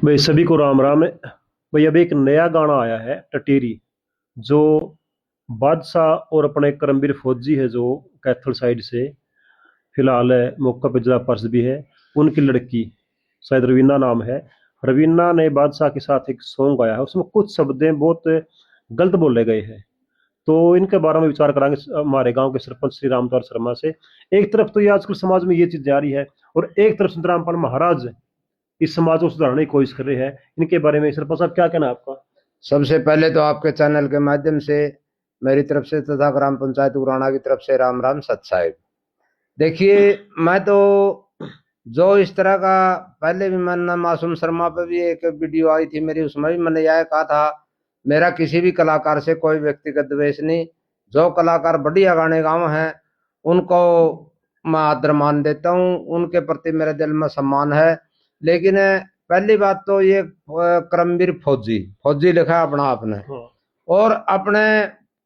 भाई सभी को राम राम है। भाई अब एक नया गाना आया है टटेरी, जो बादशाह और अपने करमबीर फौजी है जो कैथल साइड से फिलहाल है, मौका पे जिला पार्षद भी है। उनकी लड़की शायद रवीना नाम है। रवीना ने बादशाह के साथ एक सॉन्ग गाया है, उसमें कुछ शब्दें बहुत गलत बोले गए हैं। तो इनके बारे में विचार करांगे हमारे गांव के सरपंच श्री रामद्वार शर्मा से। एक तरफ तो ये आजकल समाज में ये चीज जारी है, और एक तरफ सुंदरामपाल महाराज इस समाज को सुधारने की कोशिश कर रहे हैं। इनके बारे में सरपंच साहब क्या कहना है आपका? सबसे पहले तो आपके चैनल के माध्यम से मेरी तरफ से तथा ग्राम पंचायत उराणा की तरफ से राम राम सत साहिब। देखिए, मैं तो जो इस तरह का पहले भी मैंने मासूम शर्मा पे भी एक वीडियो आई थी मेरी, उसमें भी मैंने यह कहा था मेरा किसी भी कलाकार से कोई व्यक्तिगत द्वेष नहीं। जो कलाकार बढ़िया गाने गाँव हैं उनको मैं आदर मान देता हूँ, उनके प्रति मेरे दिल में सम्मान है। लेकिन पहली बात तो ये करमबीर फौजी फौजी लिखा है अपना आपने, हाँ। और अपने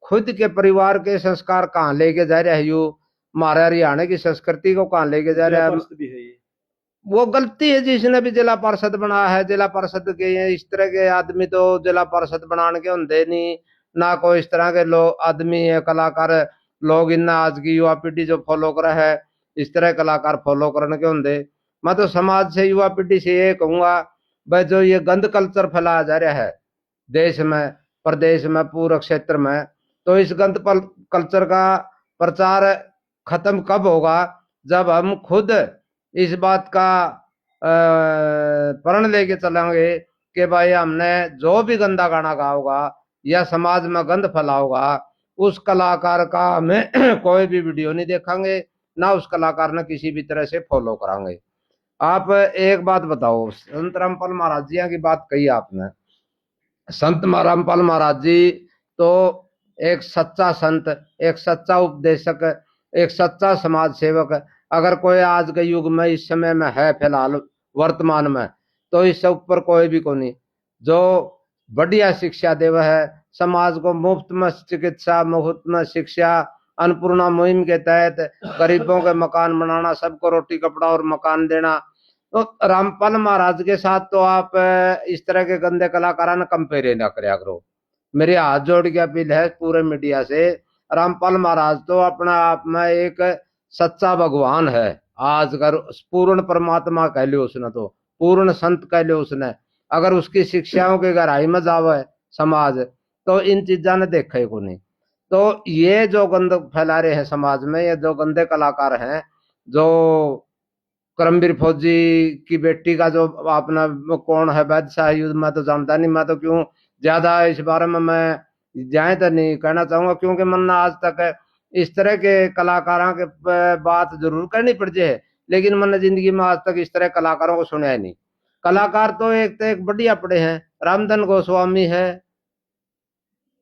खुद के परिवार के संस्कार कहाँ लेके जा रहा है, यू हमारे हरियाणा की संस्कृति को कहाँ लेके जा रहा है। भी है ये। वो गलती है जिसने भी जिला पार्षद बनाया है। जिला पार्षद के इस तरह के आदमी तो जिला पार्षद बनाने के होंगे नहीं, ना कोई इस तरह के लोग आदमी है कलाकार लोग इन आज की युवा पीढ़ी जो फॉलो कर है इस तरह कलाकार फॉलो करने के होंगे। मैं तो समाज से युवा पीढ़ी से ये कहूंगा भाई, जो ये गंद कल्चर फैलाया जा रहा है देश में प्रदेश में पूरे क्षेत्र में, तो इस गंद कल्चर का प्रचार खत्म कब होगा? जब हम खुद इस बात का प्रण लेके चलेंगे कि भाई हमने जो भी गंदा गाना गाओगा या समाज में गंद फैलाओगा उस कलाकार का हमें कोई भी वीडियो नहीं देखेंगे, ना उस कलाकार ने किसी भी तरह से फॉलो करांगे। आप एक बात बताओ, संत रामपाल महाराज जी की बात कही आपने। संत रामपाल महाराज जी तो एक सच्चा संत, एक सच्चा उपदेशक, एक सच्चा समाज सेवक अगर कोई आज के युग में इस समय में है फिलहाल वर्तमान में, तो इससे ऊपर कोई भी को नहीं। जो बढ़िया शिक्षा देव है समाज को, मुफ्त में चिकित्सा, मुफ्त में शिक्षा, अन्नपूर्णा मुहिम के तहत गरीबों के मकान बनाना, सबको रोटी कपड़ा और मकान देना। तो रामपाल महाराज के साथ तो आप इस तरह के गंदे कलाकारों ने कंपेयर ना करया करो। मेरे हाथ जोड़ के अपील है पूरे मीडिया से, रामपाल महाराज तो अपना आप में एक सच्चा भगवान है। आज अगर पूर्ण परमात्मा कह लियो उसने, तो पूर्ण संत कह लियो उसने। अगर उसकी शिक्षाओं के गहराई में जावे समाज, तो इन चीजा ने देखा ही को नहीं। तो ये जो गंद फैला रहे हैं समाज में, ये जो गंदे कलाकार हैं, जो करमबीर फौजी की बेटी का जो अपना कौन है बादशाह युद्ध, मैं तो जानता नहीं। मैं तो क्यों ज्यादा इस बारे में मैं जाए तो नहीं कहना चाहूंगा, क्योंकि मैंने आज तक इस तरह के कलाकारों के बात जरूर करनी पड़ जाए, लेकिन मैंने जिंदगी में आज तक इस तरह कलाकारों को सुना ही नहीं। कलाकार तो एक बढ़िया पड़े हैं, रामधन गोस्वामी है,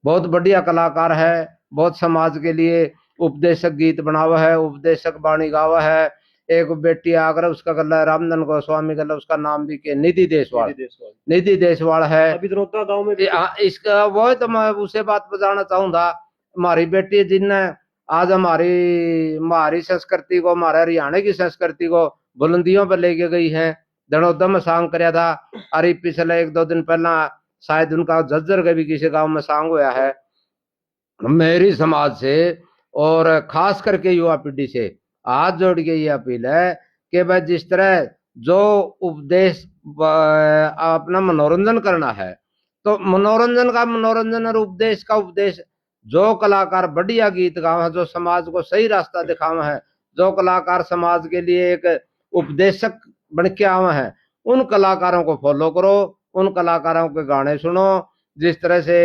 बहुत बढ़िया कलाकार है, बहुत समाज के लिए उपदेशक गीत बनावा है, उपदेशक बाणी गावा है। एक बेटी आगरा उसका गला रामधन गोस्वामी गला, उसका नाम भी के निधि देशवाल, निधि देशवाल है। अभी दरोदा गांव में भी इसका वो तो मैं उसे बात बताना चाहूंगा। हमारी बेटी जिनने आज हमारी हमारी संस्कृति को, हमारे हरियाणा की संस्कृति को बुलंदियों पर लेके गई है। धनोदम में सांग कराया था, अरे पिछले एक दो दिन पहला शायद उनका झज्जर के भी किसी गांव में सांग हुआ है। मेरी समाज से और खास करके युवा पीढ़ी से हाथ जोड़ के ये अपील है कि भाई जिस तरह जो उपदेश अपना मनोरंजन करना है, तो मनोरंजन का मनोरंजन और उपदेश का उपदेश। जो कलाकार बढ़िया गीत गावे हैं, जो समाज को सही रास्ता दिखावे हैं, जो कलाकार समाज के लिए एक उपदेशक बन के आवे हैं, उन कलाकारों को फॉलो करो, उन कलाकारों के गाने सुनो। जिस तरह से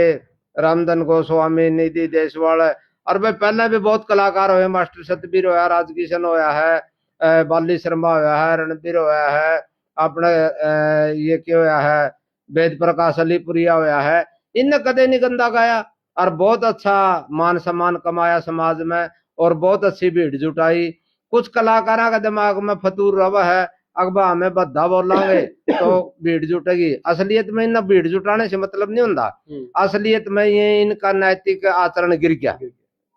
रामधन गोस्वामी, निधि देशवाल, और भाई पहले भी बहुत कलाकार हुए, मास्टर सतबीर होया, राजकिशन होया है, बाली शर्मा होया है, रणबीर होया है, अपने ये क्या होया है, वेद प्रकाश अलीपुरिया होया है। इनने कदे नहीं गंदा गाया और बहुत अच्छा मान सम्मान कमाया समाज में, और बहुत अच्छी भीड़ जुटाई। कुछ कलाकारों का दिमाग में फतूर रवा है, अकबा हमें बद्धा बोलांगे तो भीड़ जुटेगी। असलियत में इन भीड़ जुटाने से मतलब नहीं होता, असलियत में ये इनका नैतिक आचरण गिर गया।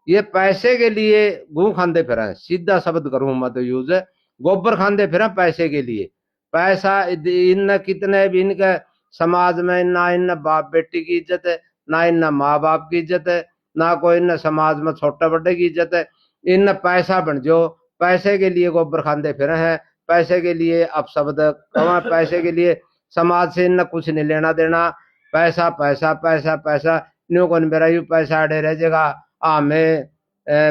ये पैसे के लिए गू खाते फिर, सीधा शब्द करूं मैं तो यूज, गोबर खाते फिर पैसे के लिए। पैसा इन कितने भी इनके समाज में ना इन बाप बेटी की इज्जत है, ना इन माँ बाप की इज्जत है, ना कोई इन समाज में छोटे बड़े की इज्जत है। इन पैसा बन जो पैसे के लिए गोबर खाते फिर हैं, पैसे के लिए अपशब्द कमा, पैसे के लिए समाज से इन कुछ नहीं लेना देना। पैसा पैसा पैसा पैसा न्यू कौन मेरा यू पैसा आड़े रह जाएगा। हमें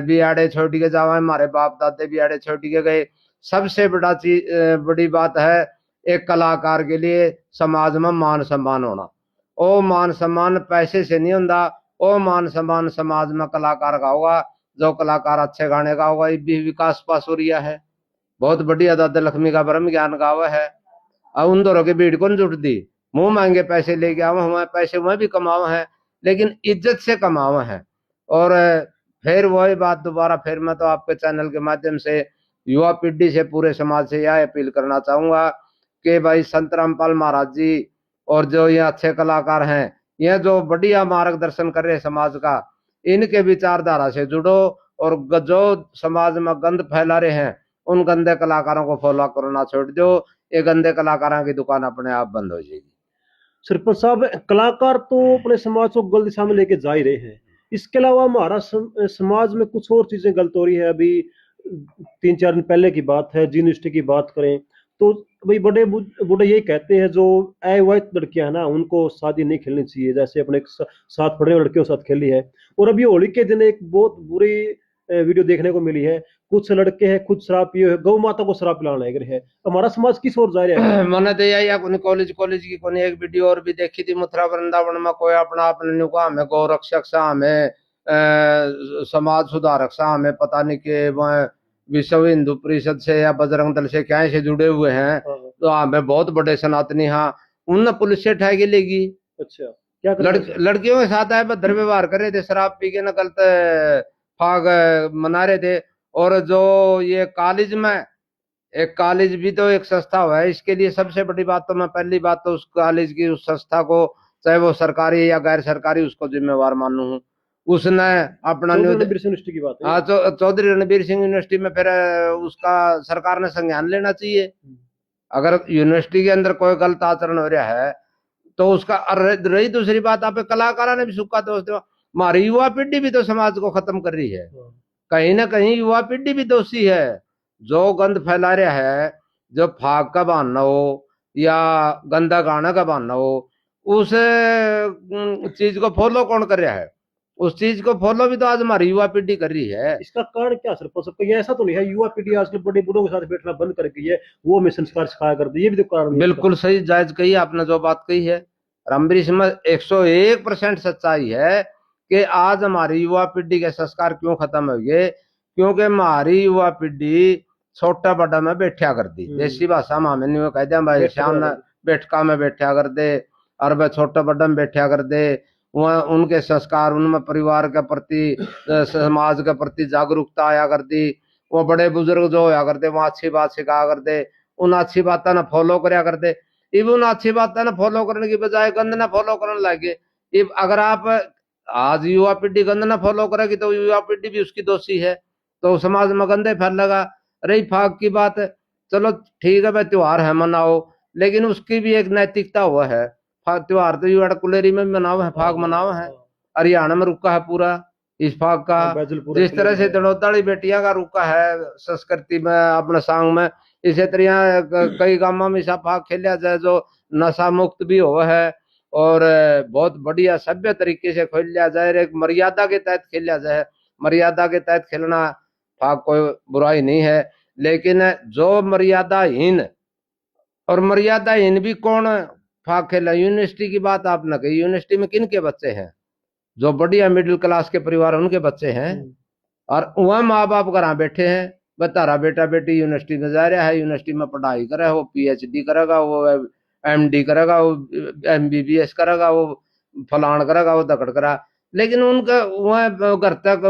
भी आड़े छोड़ के जावा, हमारे बाप दादे भी आड़े छोड़ के गए। सबसे बड़ा चीज बड़ी बात है एक कलाकार के लिए समाज में मान सम्मान होना। ओ मान सम्मान पैसे से नहीं होता, ओ मान सम्मान समाज में कलाकार का होगा। जो कलाकार अच्छे गाने का होगा, ये भी विकास पासुरिया है, बहुत बढ़िया दादा लक्ष्मी का ब्रह्म ज्ञान गावा है। अब उन दोनों की भीड़ कौन जुट दी, मुंह मांगे पैसे लेके आवा हुआ, पैसे वह भी कमावा है लेकिन इज्जत से कमावा है। और फिर वही बात दोबारा फिर मैं तो आपके चैनल के माध्यम से युवा पीढ़ी से पूरे समाज से यह अपील करना चाहूंगा कि भाई संत रामपाल महाराज जी और जो ये अच्छे कलाकार हैं, ये जो बढ़िया मार्गदर्शन कर रहे हैं समाज का, इनके विचारधारा से जुड़ो और जो समाज में गंद फैला रहे हैं उन गंदे कलाकारों को फॉलो करना छोड़ दो। ये गंदे कलाकारों की दुकान अपने आप बंद हो जाएगी। सरपंच साहब, कलाकार तो अपने समाज को गलत दिशा में लेके जा ही रहे हैं, इसके अलावा हमारा समाज में कुछ और चीजें गलत हो रही है। अभी 3-4 दिन पहले की बात है, यूनिवर्सिटी की बात करें तो भाई बड़े बूढ़े यही कहते हैं जो अविवाहित लड़कियां हैं ना, उनको शादी नहीं खेलनी चाहिए, जैसे अपने साथ पढ़ने वाले लड़कियों के साथ खेली है। और अभी होली के दिन एक बहुत बुरी वीडियो देखने को मिली है, कुछ लड़के हैं खुद शराब पिए हुए गौ माता को शराब पिलाने लग रहे हैं। हमारा समाज किस ओर जा रहा है? मैंने तो यही अपनी कॉलेज की कोई एक वीडियो और भी देखी थी, मथुरा वृंदावन में कोई अपना अपने नुका हमें गौ रक्षक सा, हमें समाज सुधारक सा, हमें पता नहीं के वह विश्व हिंदू परिषद से या बजरंग दल से क्या से जुड़े हुए हैं, तो हमें बहुत बड़े सनातनी, हाँ उन पुलिस से ठगी लेगी। अच्छा, क्या लड़कियों के साथ है भद्र व्यवहार कर रहे थे, शराब पी के न गलत फाग मना रहे थे। और जो ये कॉलेज में एक कॉलेज भी तो एक संस्था हुआ है, इसके लिए सबसे बड़ी बात तो मैं पहली बात तो उस कॉलेज की उस संस्था को, चाहे वो सरकारी या गैर सरकारी, उसको जिम्मेवार मानू हूँ। उसने अपना यूनिवर्सिटी की बात है। हाँ, चौधरी रणबीर सिंह यूनिवर्सिटी में फिर उसका सरकार ने संज्ञान लेना चाहिए। अगर यूनिवर्सिटी के अंदर कोई गलत आचरण हो रहा है तो उसका। रही दूसरी बात, आप कलाकारों ने भी सुखा दोष दो, हमारी युवा पीढ़ी भी तो समाज को खत्म कर रही है। कहीं ना कहीं युवा पीढ़ी भी दोषी है, जो गंद फैला रहा है, जो फाग का बहाना हो या गंदा गाना का बहाना हो, उस चीज को फॉलो कौन कर रहा है? उस चीज को फॉलो भी तो आज हमारी युवा पीढ़ी कर रही है। इसका कारण क्या सर? ये ऐसा तो नहीं है युवा पीढ़ी आजकल बड़े बूढ़ों के साथ बैठना बंद कर गई है, वो हमें संस्कार सिखाया कर दी, ये भी तो कारण? बिल्कुल सही जायज कही आपने जो बात कही है, रणबीर सिंह में 101% सच्चाई है कि आज हमारी युवा पीढ़ी के संस्कार क्यों खत्म हो गए, क्योंकि हमारी युवा पीढ़ी छोटा बड़ा में बैठा कर दी। देसी भाषा में हमें नहीं कहते भाई श्याम बैठका में बैठा कर दे, और वह छोटा बड़ा में बैठा कर दे। वह उनके संस्कार, उनमें परिवार के प्रति, समाज के प्रति जागरूकता आया कर दी। वो बड़े बुजुर्ग जो होया करते वहाँ अच्छी बात सिखाया करते, उन अच्छी बातों ने फॉलो करया करते। इब उन अच्छी बातों ने फॉलो करने की बजाय गंद ने फॉलो करने लगे। इब अगर आप आज युवा पीढ़ी गंद ने फॉलो करेगी तो युवा पीढ़ी भी उसकी दोषी है, तो समाज में गंदे फैलेगा। रही फाग की बात, चलो ठीक है भाई, त्योहार है मनाओ, लेकिन उसकी भी एक नैतिकता हुआ है। त्योहार तो युवा कुलेरी में भी मनाओ है, फाग मनाओ है, हरियाणा में रुका है पूरा इस फाग का। जिस तरह से दड़ोदाड़ी बेटियां का रुका है संस्कृति में अपने सांग में, इसी तरह कई गांवों में ऐसा फाग खेला जाए जो नशा मुक्त भी हो है और बहुत बढ़िया सभ्य तरीके से खेला जाए, एक मर्यादा के तहत खेला जाए। मर्यादा के तहत खेलना फाग कोई बुराई नहीं है, लेकिन जो मर्यादाहीन, और मर्यादाहीन भी कौन फाग खेला? यूनिवर्सिटी की बात आपने कही, यूनिवर्सिटी में किन के बच्चे हैं? जो बढ़िया मिडिल क्लास के परिवार उनके बच्चे हैं, और वह माँ बाप घर बैठे हैं, बतारा बेटा बेटी यूनिवर्सिटी में जा रहा है, यूनिवर्सिटी में पढ़ाई करे, वो PhD करेगा, वो MD करेगा, वो MBBS करेगा, वो फलान करेगा, वो दकड़ करा, लेकिन उनका वह घर तक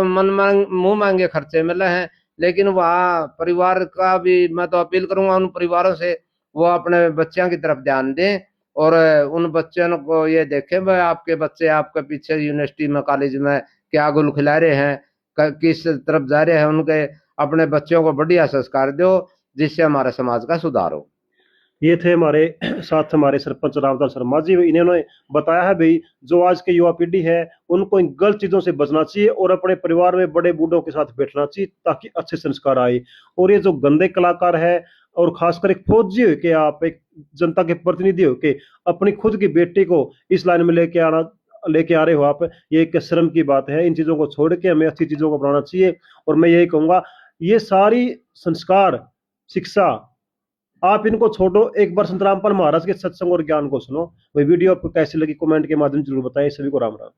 मुंह मांगे खर्चे मिले हैं। लेकिन वहाँ परिवार का भी मैं तो अपील करूंगा उन परिवारों से, वो अपने बच्चों की तरफ ध्यान दें और उन बच्चों को ये देखें भाई आपके बच्चे आपके पीछे यूनिवर्सिटी में कॉलेज में क्या गुल खिला रहे हैं, किस तरफ जा रहे हैं, उनके अपने बच्चों को बढ़िया संस्कार दो जिससे हमारे समाज का सुधार हो। ये थे हमारे साथ हमारे सरपंच रामदास शर्मा जी। इन्होंने बताया है भाई जो आज की युवा पीढ़ी है उनको इन गलत चीजों से बचना चाहिए और अपने परिवार में बड़े बूढ़ों के साथ बैठना चाहिए ताकि अच्छे संस्कार आए। और ये जो गंदे कलाकार है और खासकर एक फौजी हो के आप एक जनता के प्रतिनिधि हो के अपनी खुद की बेटी को इस लाइन में लेके आ रहे हो आप, ये एक शर्म की बात है। इन चीजों को छोड़ के हमें अच्छी चीजों को अपनाना चाहिए। और मैं यही कहूंगा ये सारी संस्कार शिक्षा आप इनको छोड़ो, एक बार संतरामपाल महाराज के सत्संग और ज्ञान को सुनो। वही वीडियो आपको कैसी लगी कमेंट के माध्यम से जरूर बताएं। सभी को राम राम।